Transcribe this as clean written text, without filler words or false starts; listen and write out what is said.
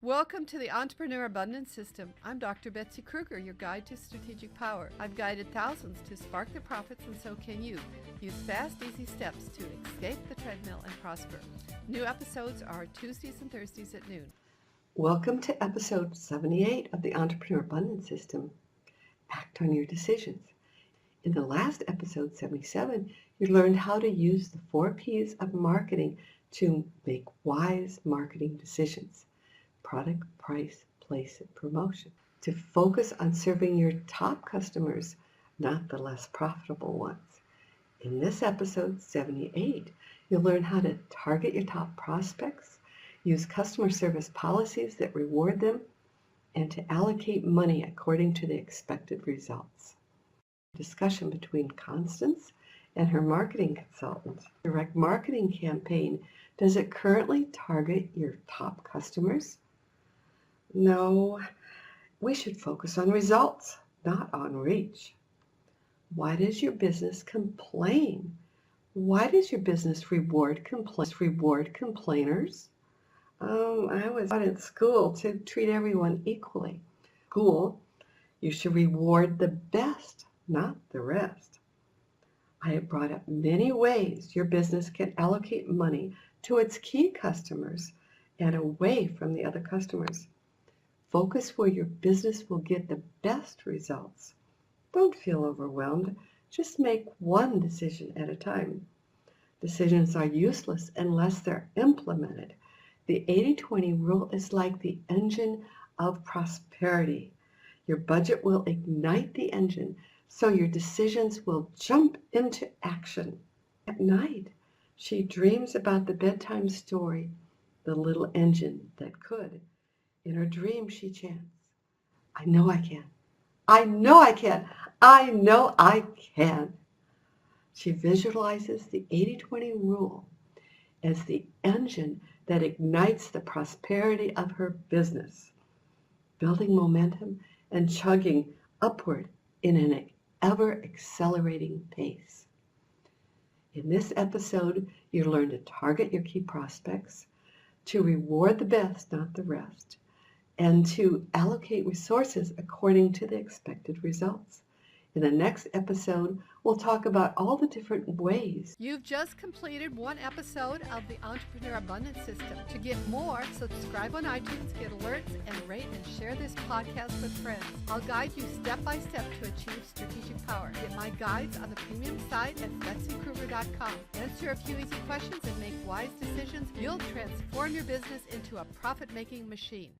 Welcome to the Entrepreneur Abundance System. I'm Dr. Betsy Kruger, your guide to strategic power. I've guided thousands to spark their profits, and so can you. Use fast, easy steps to escape the treadmill and prosper. New episodes are Tuesdays and Thursdays at noon. Welcome to episode 78 of the Entrepreneur Abundance System. Act on your decisions. In the last episode, 77, you learned how to use the 4 P's of marketing to make wise marketing decisions. Product, price, place, and promotion. To focus on serving your top customers, not the less profitable ones. In this episode, 78, you'll learn how to target your top prospects, use customer service policies that reward them, and to allocate money according to the expected results. Discussion between Constance and her marketing consultant. Direct marketing campaign, does it currently target your top customers? No, we should focus on results, not on reach. Why does your business complain? Why does your business reward complainers? I was taught in school to treat everyone equally. School, you should reward the best, not the rest. I have brought up many ways your business can allocate money to its key customers and away from the other customers. Focus where your business will get the best results. Don't feel overwhelmed. Just make one decision at a time. Decisions are useless unless they're implemented. The 80-20 rule is like the engine of prosperity. Your budget will ignite the engine, so your decisions will jump into action. At night, she dreams about the bedtime story, The Little Engine That Could. In her dream, she chants, I know I can. I know I can. I know I can. She visualizes the 80-20 rule as the engine that ignites the prosperity of her business, building momentum and chugging upward in an ever-accelerating pace. In this episode, you learn to target your key prospects, to reward the best, not the rest, and to allocate resources according to the expected results. In the next episode, we'll talk about all the different ways. You've just completed one episode of the Entrepreneur Abundance System. To get more, subscribe on iTunes, get alerts, and rate and share this podcast with friends. I'll guide you step by step to achieve strategic power. Get my guides on the premium site at BetsyKruger.com. Answer a few easy questions and make wise decisions. You'll transform your business into a profit-making machine.